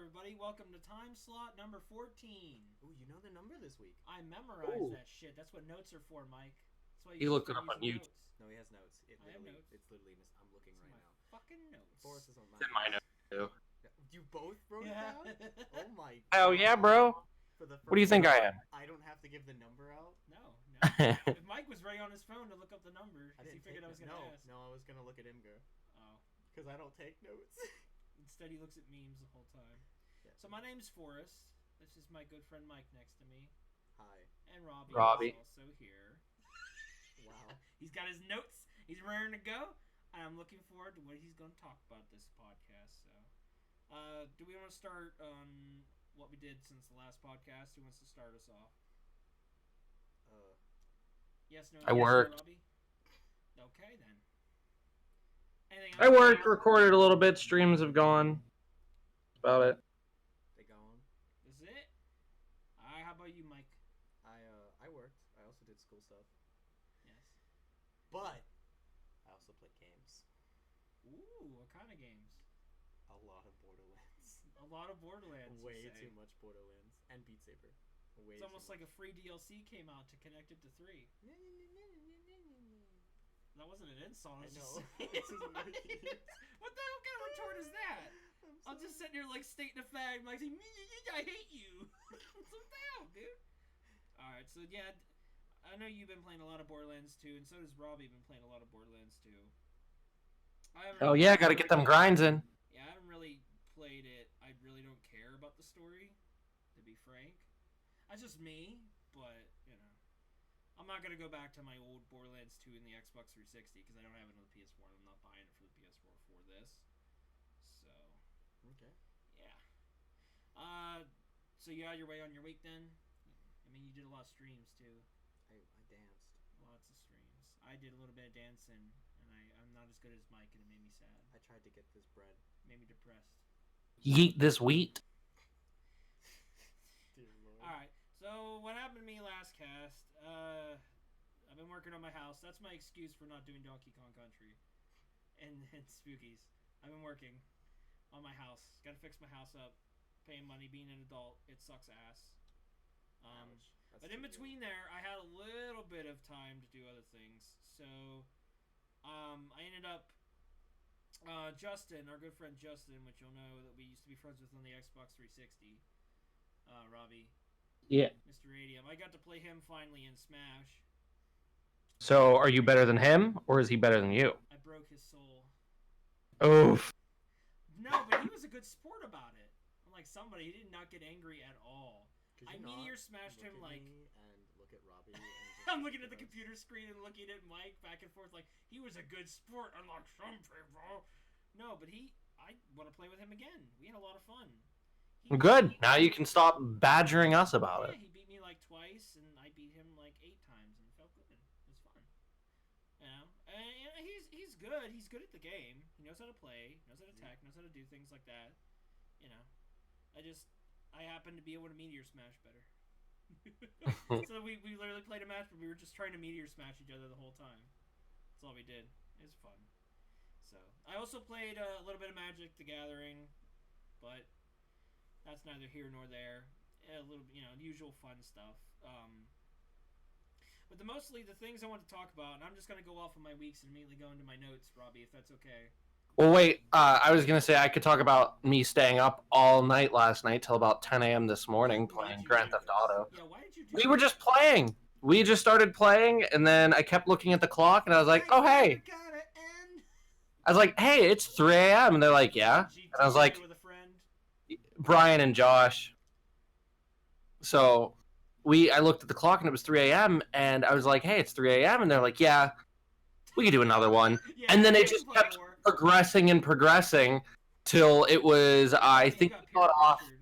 everybody. Welcome to Timeslot number 14. Ooh, you know the number this week. I memorized that shit. That's what notes are for, Mike. That's why He you looked should it up start on using YouTube. notes. No, he has notes. I have notes. It's literally. I'm looking It's right my now. fucking notes. Forrest is on It's in my notes too. You both wrote it Yeah. down? Oh my. Oh yeah, bro. For the first What do you think I am? I don't have to give the number out. No. If Mike was ready on his phone to look up the number, because he figured I was going to ask. No, I was gonna look at Imgur. Oh. Because I don't take notes. Instead, he looks at memes the whole time. Yeah. So my name's Forrest. This is my good friend Mike next to me. Hi. And Robbie Robbie. is also here. Wow. He's got his notes. He's raring to go. And I'm looking forward to what he's going to talk about this podcast. So, do we want to start on what we did since the last podcast? Who wants to start us off? Yes, no. I worked. Robbie? Okay, then. Anything I else? worked, recorded a little bit. Streams have gone. That's about it. They gone. Is it? Alright, how about you, Mike? I worked. I also did school stuff. Yes. But I also played games. Ooh, what kind of games? A lot of Borderlands. A lot of Borderlands. Way you say. too much Borderlands and Beat Saber. Way It's almost too like a free DLC came out to connect it to 3. much. That wasn't an insult. I was know. Just This is weird. What the hell kind of retort is that? I'm just sitting here like stating a fact, like saying, I hate you. What's the hell, dude? Alright, so yeah, I know you've been playing a lot of Borderlands 2, and so does Robbie been playing a lot of Borderlands 2. Oh yeah, gotta get them grinds in. Yeah, I haven't really played it. I really don't care about the story, to be frank. That's just me, but, you know. I'm not going to go back to my old Borderlands 2 in the Xbox 360 because I don't have it on the PS4 and I'm not buying it for the PS4 for this. So, Okay. yeah. So you had your way on your week then? I mean, you did a lot of streams too. I danced. Lots of streams. I did a little bit of dancing and I'm not as good as Mike and it made me sad. I tried to get this bread. It made me depressed. Yeet this wheat. Dear Lord. Alright. So, what happened to me last cast? I've been working on my house. That's my excuse for not doing Donkey Kong Country and Spookies. I've been working on my house. Got to fix my house up. Paying money, being an adult. It sucks ass. Ouch. That's But in too between there, I had a little bit of time to do other things. So, I ended up... Justin, our good friend Justin, which you'll know that we used to be friends with on the Xbox 360. Robbie. Yeah. Mr. Radium. I got to play him finally in Smash. So are you better than him, or is he better than you? I broke his soul. Oof. No, but he was a good sport about it. Unlike somebody, he did not get angry at all. Could I you meteor not smashed look him at like... me and look at Robbie. And just I'm looking at the us? computer screen and looking at Mike back and forth like, he was a good sport unlike some people. No, but I want to play with him again. We had a lot of fun. Good. Now you can stop badgering us about Yeah, it. he beat me like twice, and I beat him like 8 times, and it felt good. It was fun. You know? And he's good. He's good at the game. He knows how to play, knows how to attack, knows how to do things like that. You know? I happen to be able to meteor smash better. So we literally played a match, but we were just trying to meteor smash each other the whole time. That's all we did. It was fun. So I also played a little bit of Magic: The Gathering, but that's neither here nor there. A little, usual fun stuff. But mostly the things I want to talk about, and I'm just going to go off of my weeks and immediately go into my notes, Robbie, if that's okay. Well, wait. I was gonna say I could talk about me staying up all night last night till about 10 a.m. this morning playing Grand Theft Auto. Yeah, why did you do We that? were just playing. We just started playing, and then I kept looking at the clock, and I was like, "Oh, hey!" I was like, "Hey, it's 3 a.m." And they're like, "Yeah." And I was like, with a friend. Brian and Josh. So I looked at the clock and it was 3 a.m. and I was like, "Hey, it's 3 a.m." And they're like, "Yeah, we could do another one." Yeah, And then we it can just play kept more. progressing and progressing till it was, I You think, got we peer got off pressured.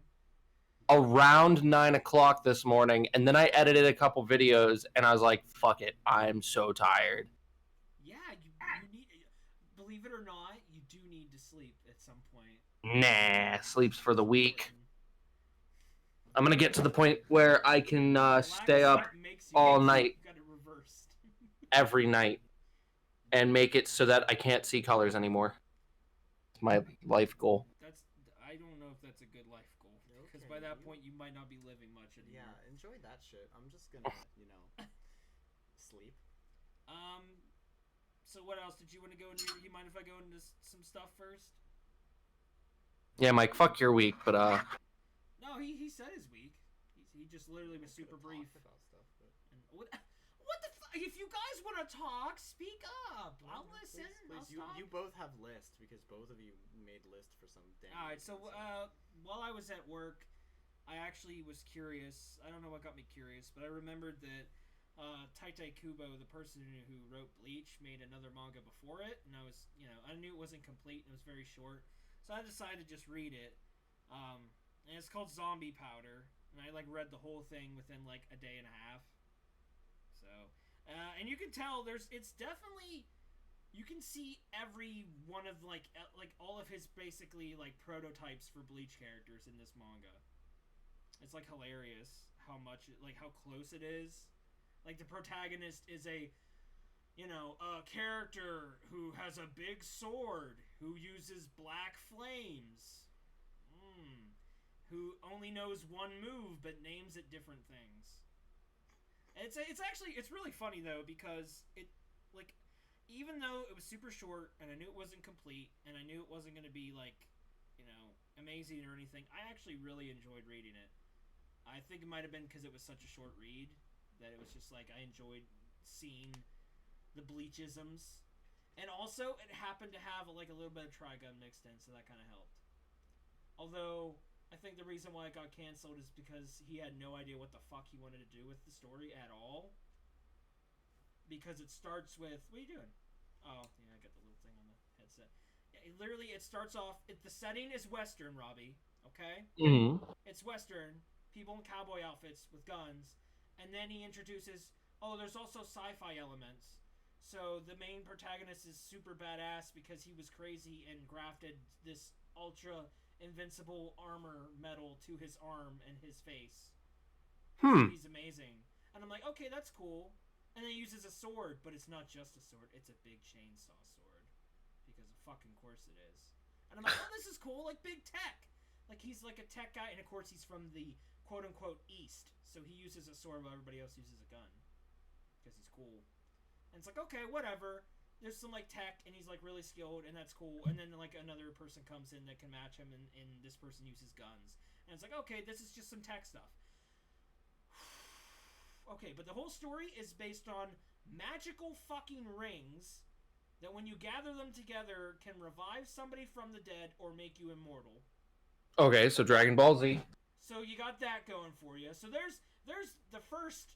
around 9 o'clock this morning. And then I edited a couple videos and I was like, "Fuck it, I'm so tired." Yeah, you need. Believe it or not, you do need to sleep at some point. Nah, sleep's for the weak. I'm gonna get to the point where I can stay up all night. You got it reversed. every night and make it so that I can't see colors anymore. It's my life goal. I don't know if that's a good life goal. Because Okay, by that point, you might not be living much anymore. Yeah, enjoy that shit. I'm just gonna, sleep. So what else did you want to go into? You mind if I go into some stuff first? Yeah, Mike, fuck your week, but No, he said his week. He just literally was super brief. About stuff, but... And what the fuck? If you guys want to talk, speak up. I'll listen. Please. I'll stop. You both have lists because both of you made lists for some damn. All right. So while I was at work, I actually was curious. I don't know what got me curious, but I remembered that Taitai Kubo, the person who wrote Bleach, made another manga before it, and I was, I knew it wasn't complete and it was very short, so I decided to just read it. And it's called Zombie Powder, and I read the whole thing within a day and a half. So, and you can tell it's definitely, you can see every one of all of his basically prototypes for Bleach characters in this manga. It's hilarious how much how close it is. The protagonist is a character who has a big sword, who uses black flames, who only knows one move but names it different things. It's really funny though, because it even though it was super short and I knew it wasn't complete and I knew it wasn't going to be amazing or anything, I actually really enjoyed reading it. I think it might have been because it was such a short read that it was just I enjoyed seeing the Bleachisms, and also it happened to have a little bit of Trigun mixed in, so that kind of helped. Although I think the reason why it got canceled is because he had no idea what the fuck he wanted to do with the story at all. Because it starts with, what are you doing? Oh, yeah, I got the little thing on the headset. Yeah, it starts off. The setting is Western, Robbie. Okay. mm-hmm. It's Western. People in cowboy outfits with guns, and then he introduces, there's also sci-fi elements. So the main protagonist is super badass because he was crazy and grafted this ultra invincible armor metal to his arm and his face. So he's amazing. And I'm like, okay, that's cool. And then he uses a sword, but it's not just a sword, it's a big chainsaw sword. Because of fucking course it is. And I'm like, oh, this is cool, big tech. He's a tech guy, and of course he's from the quote-unquote East, so he uses a sword while everybody else uses a gun. Because he's cool. And it's okay, whatever. There's some, tech, and he's, really skilled, and that's cool. And then, another person comes in that can match him, and this person uses guns. And it's okay, this is just some tech stuff. Okay, but the whole story is based on magical fucking rings that when you gather them together can revive somebody from the dead or make you immortal. Okay, so Dragon Ball Z. So you got that going for you. So there's the first,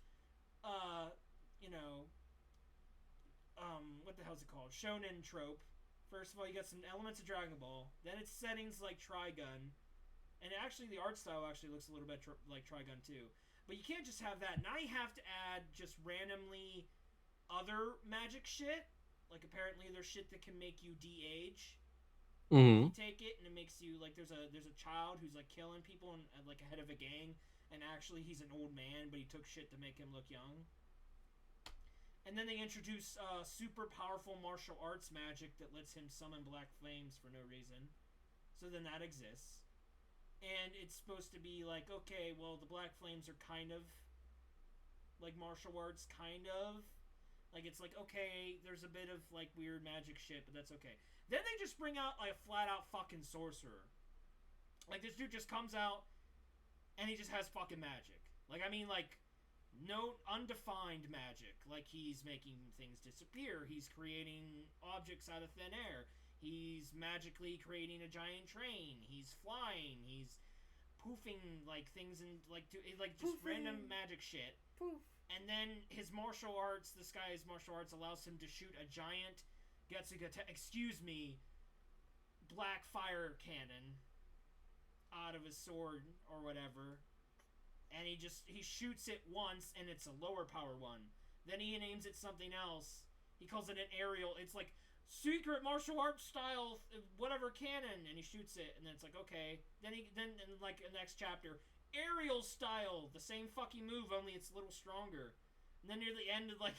what the hell's it called? Shonen trope. First of all, you got some elements of Dragon Ball. Then it's settings like Trigun. And actually, the art style actually looks a little bit like Trigun too. But you can't just have that. Now you have to add just randomly other magic shit. Apparently there's shit that can make you de-age. Mm-hmm. You take it and it makes you there's a child who's killing people and a head of a gang, and actually he's an old man, but he took shit to make him look young. And then they introduce super powerful martial arts magic that lets him summon black flames for no reason. So then that exists. And it's supposed to be okay, well, the black flames are kind of martial arts, kind of. It's okay, there's a bit of weird magic shit, but that's okay. Then they just bring out a flat out fucking sorcerer. This dude just comes out and he just has fucking magic. No undefined magic. He's making things disappear. He's creating objects out of thin air. He's magically creating a giant train. He's flying. He's poofing things and just poofing. Random magic shit. Poof. And then his martial arts, this guy's martial arts allows him to shoot a giant black fire cannon out of his sword or whatever. And he shoots it once, and it's a lower power one. Then he names it something else. He calls it an aerial. It's secret martial arts style whatever cannon, and he shoots it, and then it's okay. Then in the next chapter, aerial style, the same fucking move, only it's a little stronger. And then near the end of when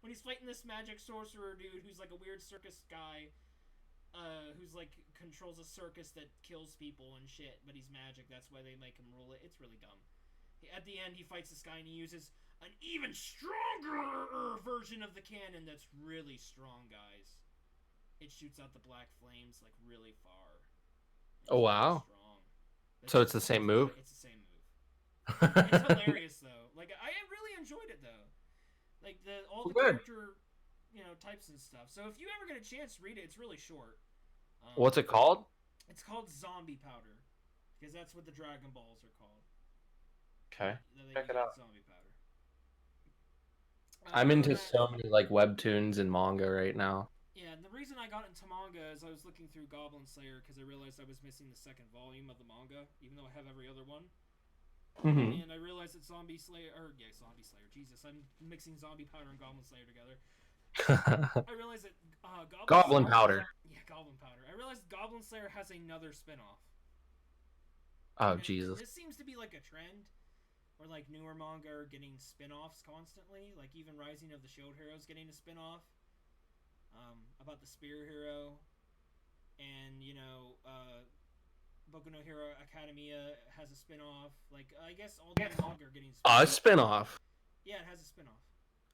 he's fighting this magic sorcerer dude who's a weird circus guy, who's like controls a circus that kills people and shit, but he's magic. That's why they make him rule it. It's really dumb. At the end, he fights this guy and he uses an even stronger version of the cannon that's really strong, guys. It shoots out the black flames like really far. It's Oh wow! strong. So it's the same move. It's the same move. It's hilarious though. Like I really enjoyed it though. Like all the character, types and stuff. So if you ever get a chance to read it, it's really short. What's it called? It's called Zombie Powder, because that's what the Dragon Balls are called. Okay, check it out. Zombie Powder. I'm into so many like webtoons and manga right now. Yeah, and the reason I got into manga is I was looking through Goblin Slayer because I realized I was missing the second volume of the manga, even though I have every other one. Mm-hmm. And I realized that Zombie Slayer. Jesus, I'm mixing Zombie Powder and Goblin Slayer together. I realized that Goblin Powder. Yeah, Goblin Powder. I realized Goblin Slayer has another spin-off. Oh, Jesus. This seems to be like a trend where like newer manga are getting spin-offs constantly. Like even Rising of the Shield Hero is getting a spin-off about the Spear Hero. And, Boku no Hero Academia has a spin-off. Like, I guess all the manga are getting spin-offs. A spin-off? Yeah, it has a spin-off.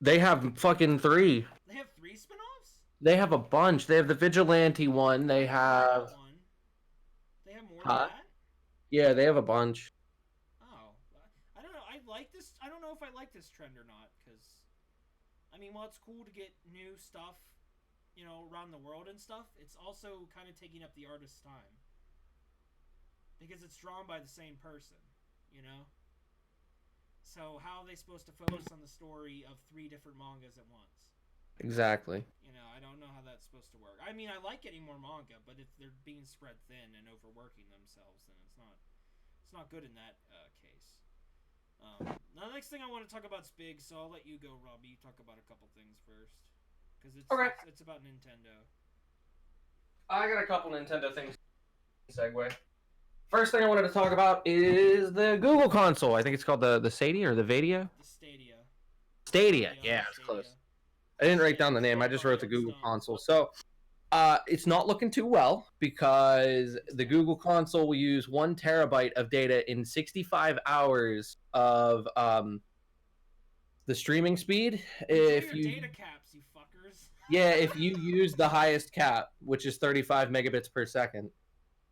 They have fucking 3. They have 3 spin-offs? They have a bunch. They have the Vigilante one. They have... They have more than that? Yeah, they have a bunch. Oh. I don't know. I like this. I don't know if I like this trend or not, because... I mean, while it's cool to get new stuff, around the world and stuff, it's also kind of taking up the artist's time. Because it's drawn by the same person, So how are they supposed to focus on the story of 3 different mangas at once? Exactly. I don't know how that's supposed to work. I mean, I like getting more manga, but if they're being spread thin and overworking themselves, then it's not good in that case. Now, the next thing I want to talk about is big, so I'll let you go, Robbie. You talk about a couple things first, because it's about Nintendo. I got a couple Nintendo things. Segue. First thing I wanted to talk about is the Google console. I think it's called the Stadia or the Vadia? The Stadia. Stadia, yeah, it's close. I didn't write down the name. I just wrote the Google console. So, it's not looking too well because the Google console will use 1 terabyte of data in 65 hours of the streaming speed. If you data caps, you fuckers. Yeah, if you use the highest cap, which is 35 megabits per second.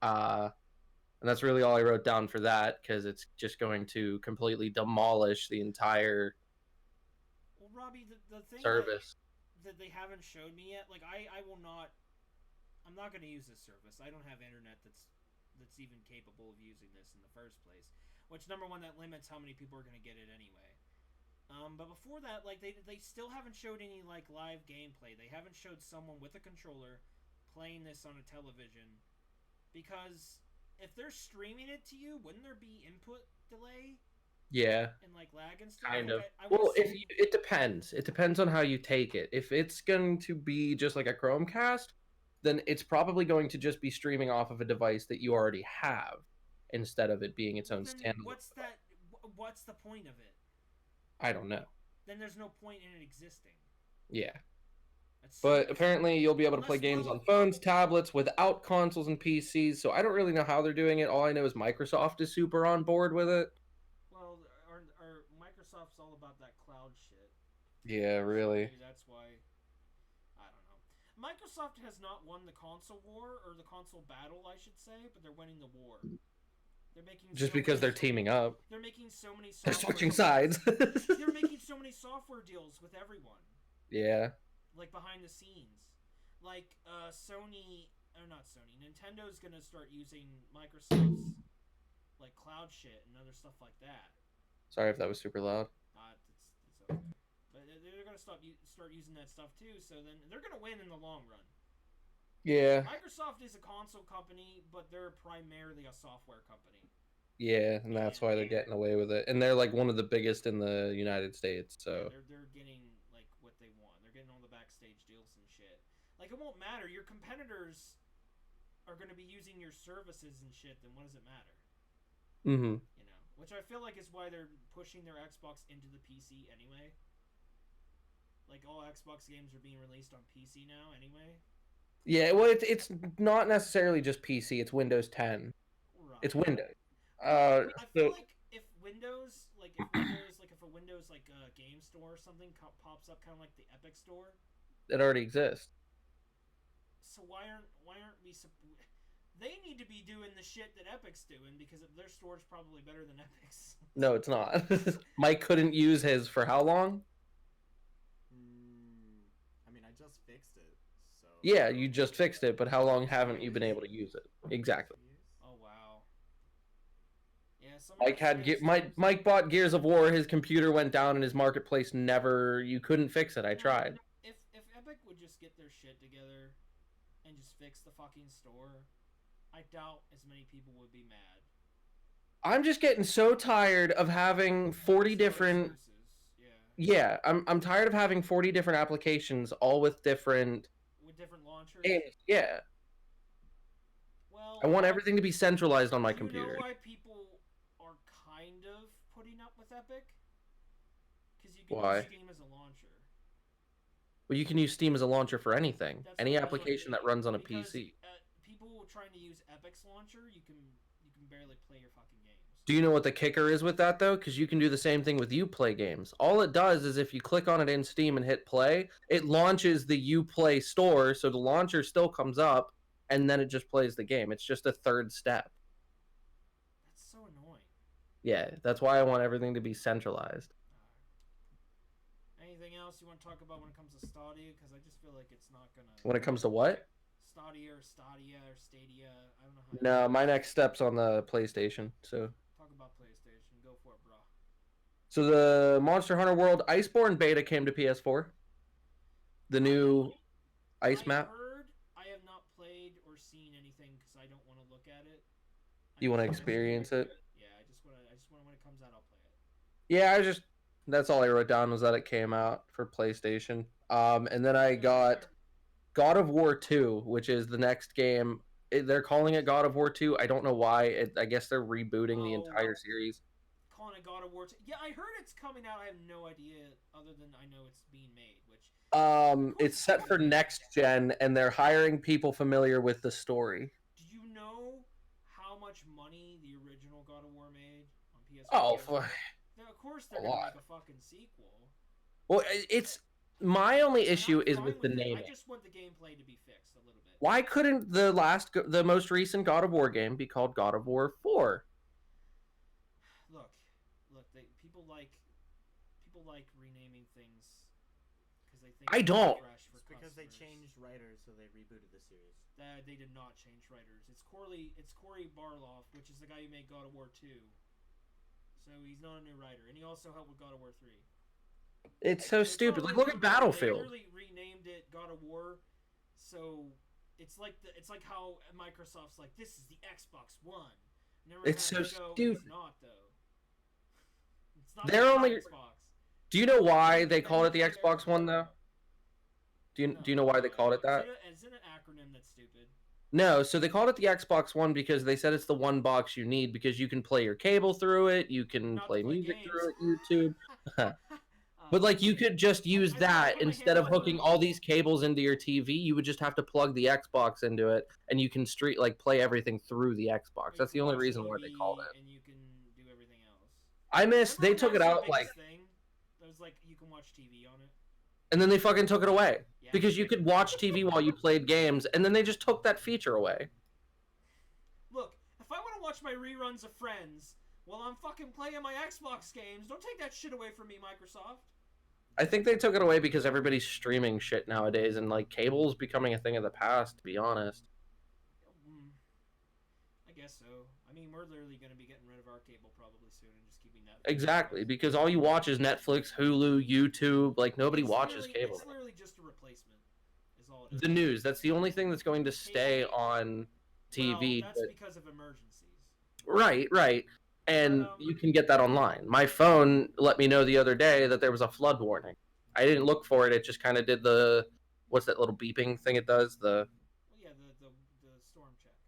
And that's really all I wrote down for that, because it's just going to completely demolish the entire Robbie, the thing service that they haven't showed me yet, like I'm not going to use this service. I don't have internet that's even capable of using this in the first place. Which, number one, that limits how many people are going to get it anyway. But before that, like they still haven't showed any like live gameplay. They haven't showed someone with a controller playing this on a television, because if they're streaming it to you, wouldn't there be input delay? Yeah. And like lag and stuff. Kind of. I Well, it depends. It depends on how you take it. If it's going to be just like a Chromecast, then it's probably going to just be streaming off of a device that you already have, instead of it being its own standalone. What's the point of it? I don't know. Then there's no point in it existing. Yeah. But apparently you'll be able to play games on phones, tablets, without consoles and PCs, so I don't really know how they're doing it. All I know is Microsoft is super on board with it. Well, our Microsoft's all about that cloud shit. Yeah, really. So that's why, I don't know. Microsoft has not won the console war, or the console battle, I should say, but they're winning the war. They're making just because they're teaming up. They're making so many. They're switching sides. They're making so many software deals with everyone. Yeah. Like behind the scenes, like Nintendo's gonna start using Microsoft's like cloud shit and other stuff like that. Sorry if that was super loud. It's okay. But they're gonna start using that stuff too. So then they're gonna win in the long run. Yeah. Microsoft is a console company, but they're primarily a software company. Yeah, and that's why they're getting away with it. And they're like one of the biggest in the United States, so yeah, they're getting like what they want. They're getting all the backstage deals and shit. Like, it won't matter. Your competitors are going to be using your services and shit, then what does it matter? Mm-hmm. Which I feel like is why they're pushing their Xbox into the PC anyway. Like, all Xbox games are being released on PC now anyway. Yeah, well, it's not necessarily just PC. It's Windows 10. It's Right. Windows. Well, I feel So like if Windows, if Windows, if a Windows game store or something pops up, kind of like the Epic Store. it already exists. So why aren't we? They need to be doing the shit that Epic's doing because their store's probably better than Epic's. No, it's not. Mike couldn't use his for how long? I mean, I just fixed it, so. Yeah, you just fixed it, but how long haven't you been able to use it? Exactly. 2 years? Oh wow. Yeah, some Mike Mike bought Gears of War. His computer went down, and his marketplace never. You couldn't fix it. I tried. If Epic would just get their shit together and just fix the fucking store, I doubt as many people would be mad. I'm just getting so tired of having 40 different. Yeah, I'm tired of having 40 different applications, all with different launchers. games. Yeah. Well, I want everything to be centralized on my computer. You know why people are kind of putting up with Epic? Because you can use Steam as a launcher. Well, you can use Steam as a launcher for anything. Any application that runs on a PC. People trying to use Epic's launcher, you can barely play your fucking games. Do you know what the kicker is with that, though? Because you can do the same thing with Uplay games. All it does is if you click on it in Steam and hit play, it launches the Uplay store, so the launcher still comes up, and then it just plays the game. It's just a third step. That's so annoying. Yeah, that's why I want everything to be centralized. Anything else you want to talk about when it comes to Stadia? Because I just feel like it's not going to... When it comes to what? Stadia or Stadia. I don't know how. No, my next step's on the PlayStation, so... Talk about PlayStation. Go for it, bro. So the Monster Hunter World Iceborne beta came to PS4. The new ice map. I have not played or seen anything because I don't want to look at it. You want to experience it? Yeah, I just want when it comes out, I'll play it. Yeah, that's all I wrote down was that it came out for PlayStation. And then I got God of War 2, which is the next game. They're calling it God of War 2. I don't know why. I guess they're rebooting the entire series. Calling it God of War 2. Yeah, I heard it's coming out. I have no idea other than I know it's being made, which it's set for next gen, and they're hiring people familiar with the story. Do you know how much money the original God of War made on PS4? Oh, of course they're gonna make a fucking sequel. Well, it's my only issue is with the naming. I just want the gameplay to be fixed a little bit. Why couldn't the most recent God of War game be called God of War 4? Look, people like renaming things because they think I don't. It's because they changed writers, so they rebooted the series. They did not change writers. It's Cory Barlog, which is the guy who made God of War 2. So he's not a new writer, and he also helped with God of War 3. It's so stupid. Like, look at Battlefield. They literally renamed it God of War, so it's like how Microsoft's like, this is the Xbox One. It's so stupid. It's not though. It's not They're only. Xbox. Do you know why they called it the Xbox One though? Do you know why they called it that? Is it an acronym that's stupid? No, so they called it the Xbox One because they said it's the one box you need because you can play your cable through it, you can play music through it, YouTube. But like you could just use that instead of hooking all these cables into your TV. You would just have to plug the Xbox into it, and you can play everything through the Xbox. That's the only reason why they called it. And you can do everything else. I miss they took it out like. It was like you can watch TV on it. And then they fucking took it away because you could watch TV while you played games, and then they just took that feature away. Look, if I want to watch my reruns of Friends while I'm fucking playing my Xbox games, don't take that shit away from me, Microsoft. I think they took it away because everybody's streaming shit nowadays, and like cable's becoming a thing of the past, to be honest. I guess so. I mean, we're literally going to be getting rid of our cable probably soon and just keeping Netflix. Exactly, because all you watch is Netflix, Hulu, YouTube. Like nobody watches cable. It's literally just a replacement. Is all it is. The news. That's the only thing that's going to stay on TV. Well, that's because of emergencies. Right. And you can get that online. My phone let me know the other day that there was a flood warning. I didn't look for it. It just kind of did the, what's that little beeping thing it does? The storm check.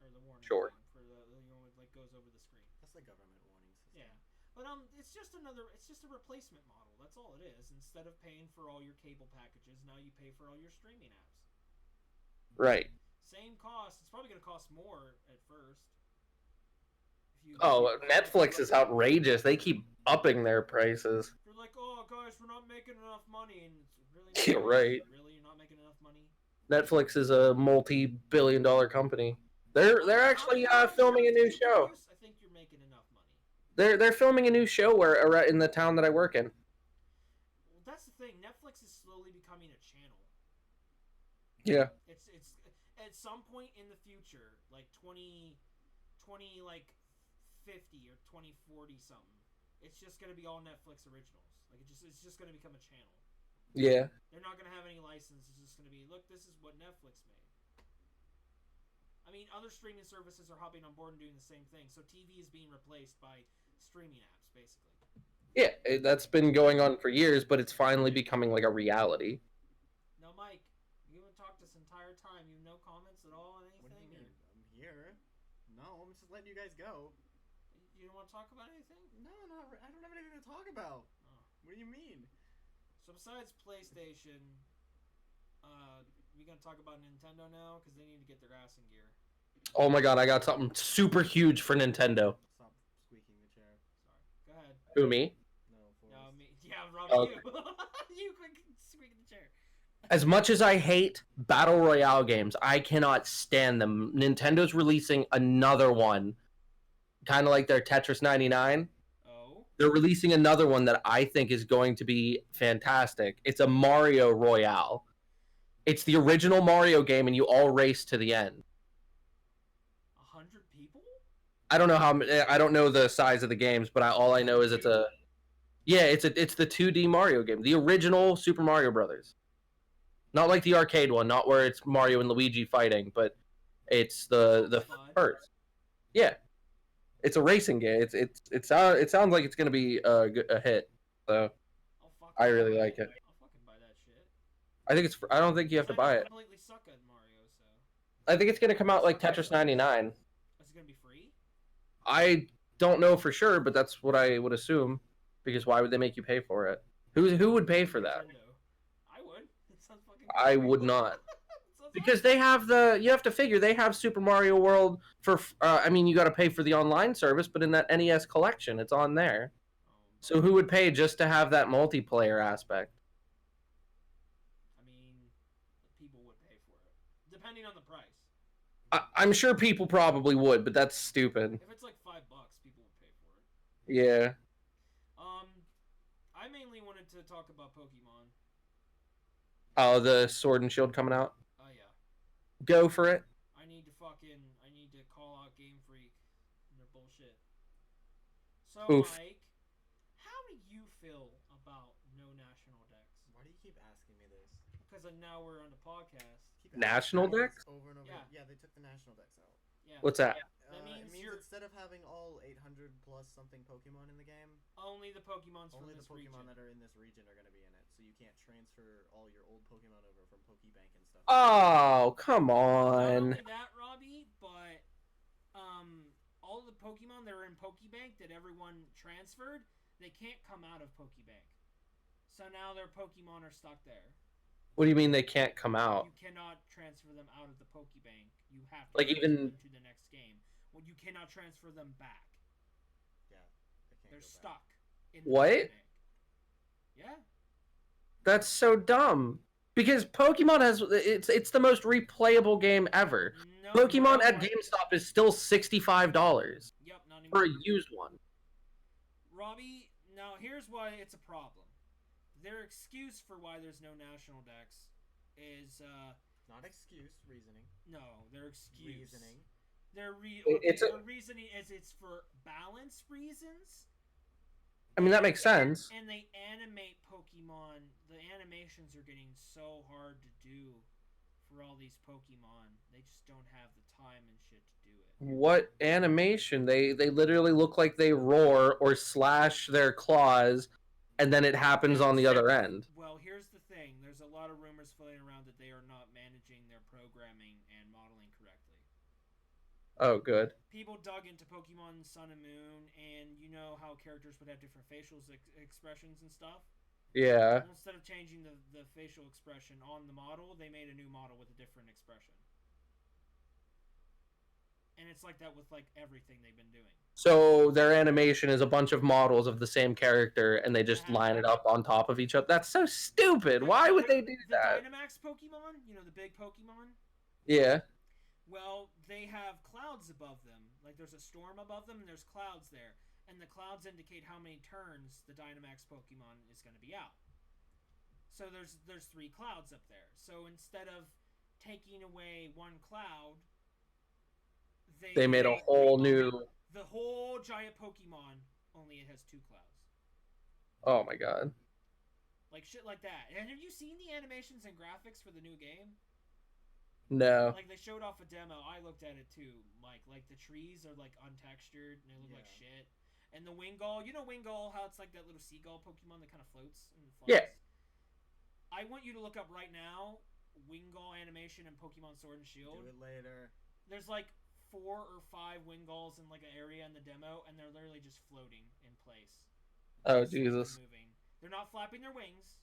Or the warning. Sure. For it goes over the screen. That's the government warning system. Yeah. But it's just a replacement model. That's all it is. Instead of paying for all your cable packages, now you pay for all your streaming apps. Right. Same cost. It's probably going to cost more at first. Oh, Netflix is outrageous. They keep upping their prices. They're like, oh, guys, we're not making enough money. And it's really Yeah, right. Really? You're not making enough money? Netflix is a multi-billion-dollar company. They're actually filming a new show. I think you're making enough money. They're filming a new show where in the town that I work in. Well, that's the thing. Netflix is slowly becoming a channel. Yeah. It's at some point in the future, like 20 like 50 or 2040 something. It's just gonna be all Netflix originals. Like it's just gonna become a channel. Yeah. They're not gonna have any license. It's just gonna be, look, this is what Netflix made. I mean, other streaming services are hopping on board and doing the same thing. So TV is being replaced by streaming apps, basically. Yeah, that's been going on for years, but it's finally becoming like a reality. Now, Mike, you haven't talked this entire time. You have no comments at all on anything? What do you mean? I'm here. No, I'm just letting you guys go. You don't want to talk about anything? No, I don't have anything to talk about. Oh. What do you mean? So besides PlayStation, we gonna talk about Nintendo now because they need to get their ass in gear. Oh my god, I got something super huge for Nintendo. Stop squeaking the chair. Sorry. Go ahead. Who, me? No, me. Yeah, Rob, Okay. you quick squeak in the chair. As much as I hate Battle Royale games, I cannot stand them. Nintendo's releasing another one. Kind of like their Tetris 99. Oh? They're releasing another one that I think is going to be fantastic. It's a Mario Royale. It's the original Mario game, and you all race to the end. 100 people? I don't know I don't know the size of the games, but all I know is it's the 2D Mario game, the original Super Mario Brothers. Not like the arcade one, not where it's Mario and Luigi fighting, but it's the first. Yeah, it's a racing game. It sounds like it's gonna be a hit. So I really like it. I'll fucking buy that shit. I think it's. I don't think you have to buy it. I completely suck at Mario, so. I think it's gonna come out like Tetris 99. Is it gonna be free? I don't know for sure, but that's what I would assume. Because why would they make you pay for it? Who would pay for that? Nintendo. I would. It sounds fucking. I would not. Because they have you have to figure they have Super Mario World for. I mean, you got to pay for the online service, but in that NES collection, it's on there. So who would pay just to have that multiplayer aspect? I mean, people would pay for it, depending on the price. I'm sure people probably would, but that's stupid. If it's like $5, people would pay for it. Yeah. I mainly wanted to talk about Pokemon. Oh, the Sword and Shield coming out? Oh, yeah. Go for it. I need to call out Game Freak and their bullshit. So, Oof. Mike, how do you feel about no national decks? Why do you keep asking me this? Because now we're on the podcast. National decks? Over and over. Yeah. Yeah, they took the national decks out. Yeah. What's that? That means it means instead of having all 800 plus something Pokemon in the game, only the Pokemons from this Pokemon region. that are in this region are going to be in it. So you can't transfer all your old Pokemon over from Pokebank and stuff. Oh, come Not on. only that, Robbie, but all the Pokemon that are in Pokebank that everyone transferred, they can't come out of Pokebank. So now their Pokemon are stuck there. What do you mean they can't come out? You cannot transfer them out of the Pokebank. You have to Like transfer even- them to the next game. Well, you cannot transfer them back. Yeah, They're stuck. In the What? Pokebank. Yeah. That's so dumb. Because Pokemon it's the most replayable game ever. No, Pokemon no, at GameStop is still $65 Yep, not for anymore. a used one. Robbie, now here's why it's a problem. Their excuse for why there's no national decks is Not excuse, reasoning. no, their excuse. Reasoning. Their It's reasoning is it's for balance reasons. I mean, that makes sense. And they animate Pokemon. The animations are getting so hard to do for all these Pokemon. They just don't have the time and shit to do it. What animation? They literally look like they roar or slash their claws, and then it happens on the other end. Well, here's the thing. There's a lot of rumors floating around that they are not managing their programming and modeling correctly. Oh, good. People dug into Pokemon Sun and Moon, and you know how characters would have different facial expressions and stuff? Yeah. Well, instead of changing the facial expression on the model, they made a new model with a different expression. And it's like that with like everything they've been doing. So their animation is a bunch of models of the same character, and they just line it up on top of each other. That's so stupid. Why would they do that? The Dynamax Pokemon, you know, the big Pokemon. Yeah. Well, they have clouds above them. Like there's a storm above them, and there's clouds there, and the clouds indicate how many turns the Dynamax Pokemon is going to be out. So there's 3 clouds up there. So instead of taking away one cloud, they made a whole new. The whole giant Pokemon, only it has 2 clouds. Oh my god. Like shit like that. And have you seen the animations and graphics for the new game? No. Like they showed off a demo. I looked at it too, Mike. Like the trees are like untextured and they look like shit. And the Wingull, you know Wingull, how it's like that little seagull Pokemon that kind of floats and flies? Yeah. I want you to look up right now Wingull animation in Pokemon Sword and Shield. Do it later. There's like 4 or 5 Wingulls in like an area in the demo, and they're literally just floating in place. Oh Jesus! Moving. They're not flapping their wings.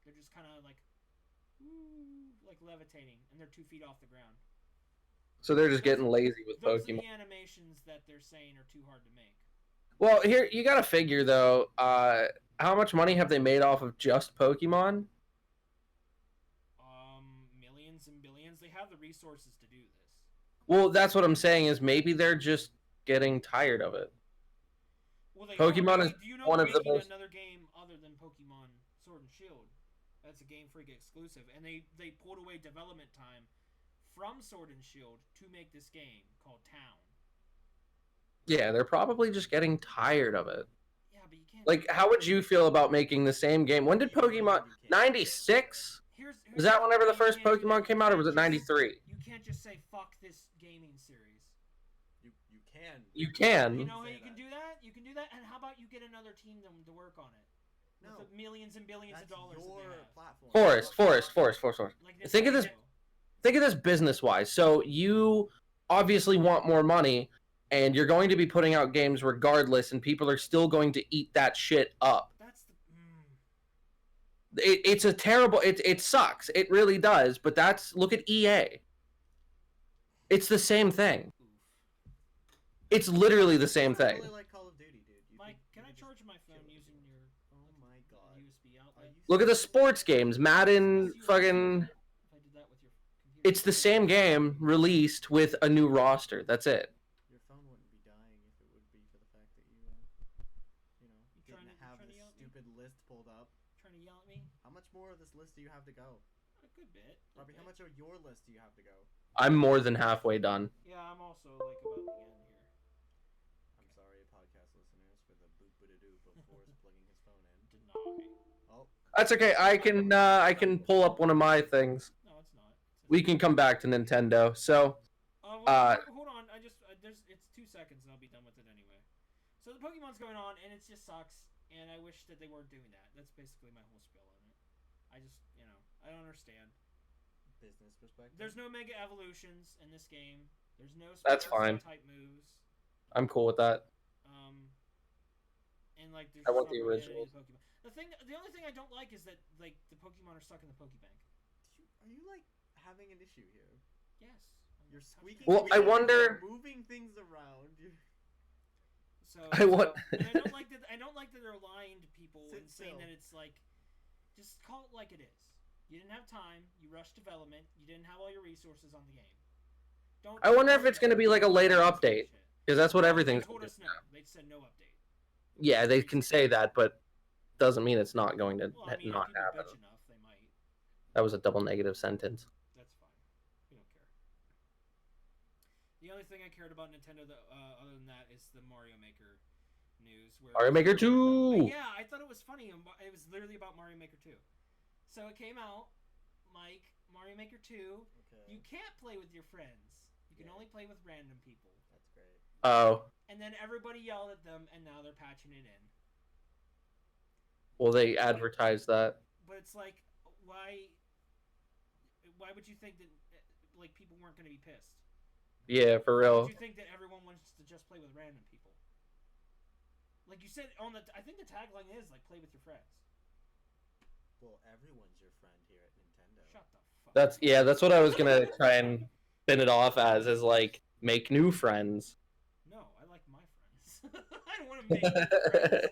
They're just kind of like, like levitating, and they're 2 feet off the ground. So they're just getting lazy with those Pokemon. Those are the animations that they're saying are too hard to make. Well, here you gotta figure though. How much money have they made off of just Pokemon? Millions and billions. They have the resources to do this. Well, that's what I'm saying. Is maybe they're just getting tired of it. Well, Pokemon is one of the most. Another game other than Pokemon Sword and Shield. That's a Game Freak exclusive, and they pulled away development time from Sword and Shield to make this game called Town. Yeah, they're probably just getting tired of it. Yeah, but you can't. Like, how would you feel about making the same game? When did Pokemon 96? Was that whenever the first Pokemon came out, or was it 93? You can't just say fuck this gaming series. You can. You can. You know how you can do that? You can do that, and how about you get another team to work on it? No. With the millions and billions of dollars your that they have. platform. Forest. Like Think of this business-wise. So you obviously want more money, and you're going to be putting out games regardless, and people are still going to eat that shit up. That's the. It's a terrible. It sucks. It really does. But look at EA. It's the same thing. It's literally the same thing. I really like Call of Duty, dude. Mike, can I charge my phone using your Oh my god. USB outlet? Look at the sports games. Madden, fucking. If I did that with your computer. It's the same game released with a new roster. That's it. Your phone wouldn't be dying if it would be for the fact that you didn't have this stupid list pulled up. Trying to yell at me? How much more of this list do you have to go? A good bit. Robbie, how much of your list do you have to go? I'm more than halfway done. Yeah, I'm also like about the end here. I'm sorry, podcast listeners, for the boop-a-da-doop of Forrest plugging his phone in. Deny. Oh. That's okay. I can pull up one of my things. No, it's not. We can come back to Nintendo. So, hold on. It's 2 seconds and I'll be done with it anyway. So the Pokemon's going on and it just sucks. And I wish that they weren't doing that. That's basically my whole spiel on it. I just, I don't understand. Business perspective. There's no Mega Evolutions in this game. There's no That's fine. type moves. I'm cool with that. And like there's I want no the originals. Pokemon. The only thing I don't like is that like the Pokemon are stuck in the Pokebank. Are you like having an issue here? Yes. You're squeaking. Well, I wonder. Moving things around. So I want. And I don't like that. I don't like that they're lying to people and saying that it's like, just call it like it is. You didn't have time. You rushed development. You didn't have all your resources on the game. I wonder if it's going to be like a later update, because that's what everything's. They told us no. They said no update. Yeah, they can say that, but doesn't mean it's not going to Well, I mean, not if people happen. bitch enough, they might. That was a double negative sentence. That's fine. We don't care. The only thing I cared about Nintendo, other than that, is the Mario Maker news. Mario Maker 2! Yeah, I thought it was funny. It was literally about Mario Maker 2. So it came out, Mike, Mario Maker 2. Okay. You can't play with your friends. You can only play with random people. That's great. Oh. And then everybody yelled at them, and now they're patching it in. Well, they advertised that. But it's like, why would you think that like people weren't going to be pissed? Yeah, for real. Why would you think that everyone wants to just play with random people? Like you said I think the tagline is like play with your friends. Well, everyone's your friend here at Nintendo. Shut the fuck up. That's what I was gonna try and spin it off as, is like make new friends. No, I like my friends. I don't want to make new friends.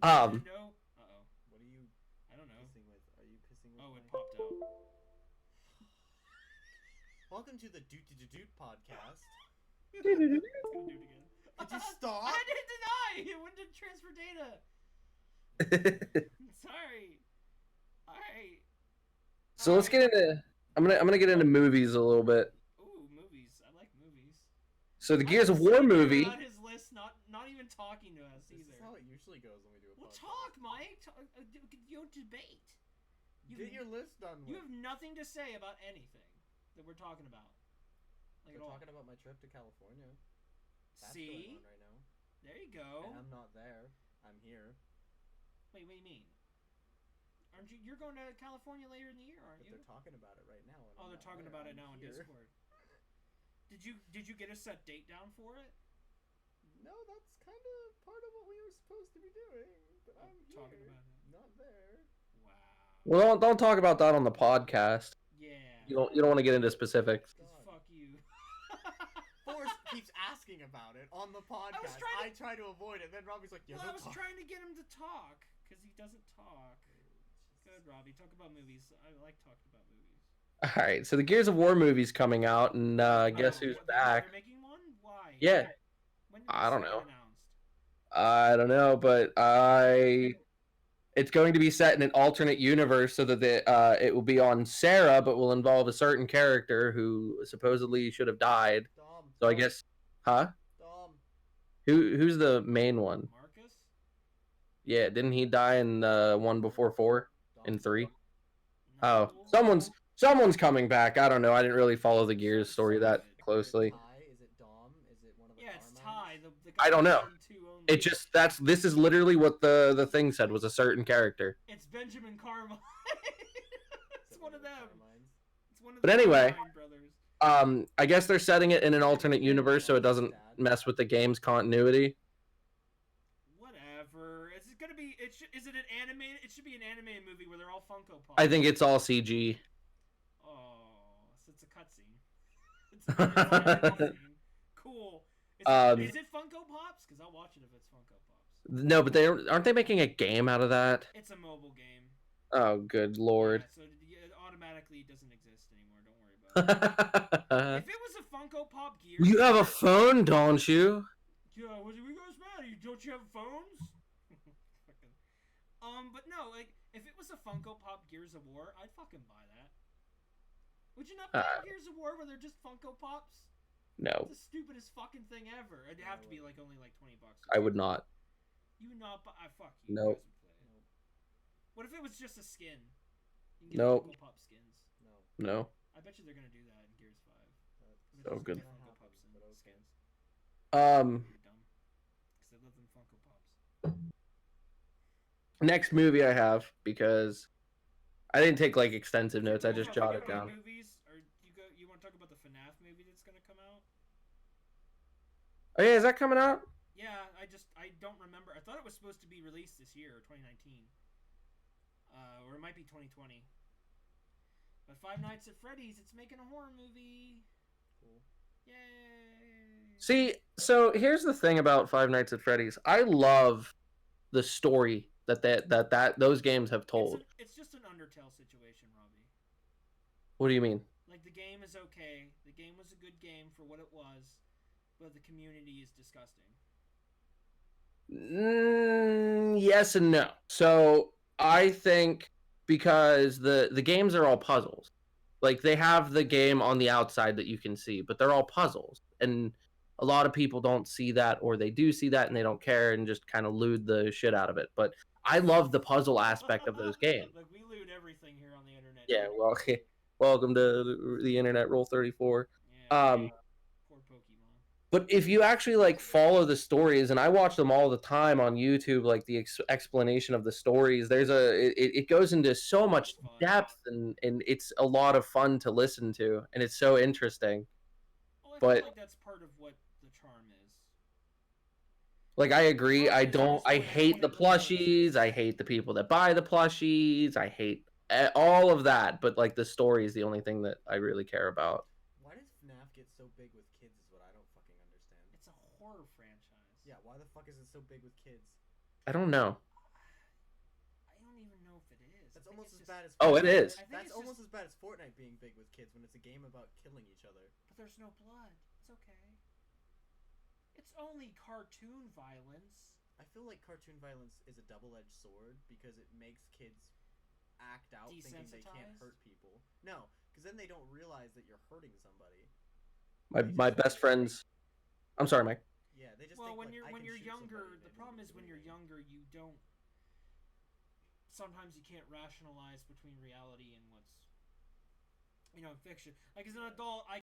No. Uh-oh. What are you? I don't know. Pissing with? Are you pissing with? Oh, it popped out. Welcome to the Doot podcast. It's gonna do it again. Could you stop? I didn't deny. It wouldn't transfer data. Sorry. Alright. So let's get into. I'm gonna get into movies a little bit. Ooh, movies. I like movies. So the Gears of War movie. On his list, not even talking to us either. This is how it usually goes when we do a podcast. Well, talk, Mike. You debate. Get your list done with. You have nothing to say about anything that we're talking about. Like we're talking about my trip to California. That's See? going on right now. There you go. And I'm not there. I'm here. Wait, what do you mean? Aren't you? You're going to California later in the year, aren't But you? they're talking about it right now. Oh, they're talking about it now on Discord. Did you get a set date down for it? No, that's kind of part of what we were supposed to be doing. But I'm talking here, about it. not there. Wow. Well, don't talk about that on the podcast. Yeah. You don't want to get into specifics. Fuck you. Forrest keeps asking about it on the podcast. I try to avoid it. Then Robbie's like, "Yeah, I was trying to get him to talk because he doesn't talk." Good, Robbie. Talk about movies. I like talking about movies. All right, so the Gears of War movie's coming out, and guess who's back? They're making one? Why? Yeah. When did I don't know. announced? I don't know, but it's going to be set in an alternate universe so that it will be on Sarah, but will involve a certain character who supposedly should have died. Dom. So I guess, huh? Dom. Who's the main one? Marcus? Yeah, didn't he die in one before 4 and 3? No. Oh, someone's coming back. I don't know. I didn't really follow the Gears story that closely. Is it Dom? Is it one of the it's Carmines? Ty. The guy I don't know. only. It just this is literally what the thing said was a certain character. It's Benjamin Carmine. It's one of them. It's one of But the anyway, Carmine brothers. I guess they're setting it in an alternate universe so it doesn't mess with the game's continuity. Whatever. Is it gonna be? Is it an anime? It should be an anime movie where they're all Funko Pops. I think it's all CG. Oh, so it's a cutscene. It's a cutscene. Cool. Is it Funko Pops? Because I'll watch it if it's Funko Pops. No, but aren't they making a game out of that? It's a mobile game. Oh, good lord. Yeah, so it automatically doesn't exist anymore. Don't worry about it. If it was a Funko Pop Gears... You have a phone, don't you? Yeah, what are you guys mad? Don't you have phones? But no, like, if it was a Funko Pop Gears of War, I'd fucking buy that. Would you not buy Gears of War where they're just Funko Pops? No. It's the stupidest fucking thing ever. It'd have to be like only like $20. I would not. You would not buy... fuck you. Nope. What if it was just a skin? You can get Nope. Funko Pop skins. No. I bet you they're gonna do that in Gears 5. So good. Funko Pops and skins. Um. You're dumb. Because they love them Funko Pops. Next movie I have, because I didn't take like extensive notes. I just jotted it down. Movies, or you want to talk about the FNAF movie that's gonna come out? Oh yeah, is that coming out? Yeah, I don't remember. I thought it was supposed to be released this year, 2019. Or it might be 2020. But Five Nights at Freddy's, it's making a horror movie. Cool. Yay! See, so here's the thing about Five Nights at Freddy's. I love the story that those games have told. It's just an Undertale situation, Robbie. What do you mean? Like, the game is okay. The game was a good game for what it was, but the community is disgusting. Yes and no. So I think because the games are all puzzles. Like, they have the game on the outside that you can see, but they're all puzzles. And a lot of people don't see that, or they do see that and they don't care and just kind of lewd the shit out of it. But I love the puzzle aspect of those games. Like, we lewd everything here on the internet. Yeah, well, welcome to the internet, Roll 34. Yeah, poor Pokemon. But if you actually like follow the stories, and I watch them all the time on YouTube, like the explanation of the stories, it goes into so much depth, and it's a lot of fun to listen to, and it's so interesting. Well, I but feel like that's part of what the charm is. Like, I agree. I hate the plushies. I hate the people that buy the plushies. I hate all of that. But like, the story is the only thing that I really care about. Why does FNAF get so big with kids Yeah, why the fuck is it so big with kids? I don't know. I don't even know if it is. That's almost as bad as. Oh, it is. That's almost as bad as Fortnite being big with kids when it's a game about killing each other. But there's no blood. It's okay. It's only cartoon violence. I feel like cartoon violence is a double-edged sword because it makes kids act out thinking they can't hurt people. No, because then they don't realize that you're hurting somebody. My best friends. I'm sorry, Mike. Yeah, they just. Well, think, when you're younger, the problem is when you're younger, you don't. Sometimes you can't rationalize between reality and what's, fiction. Like as an adult, I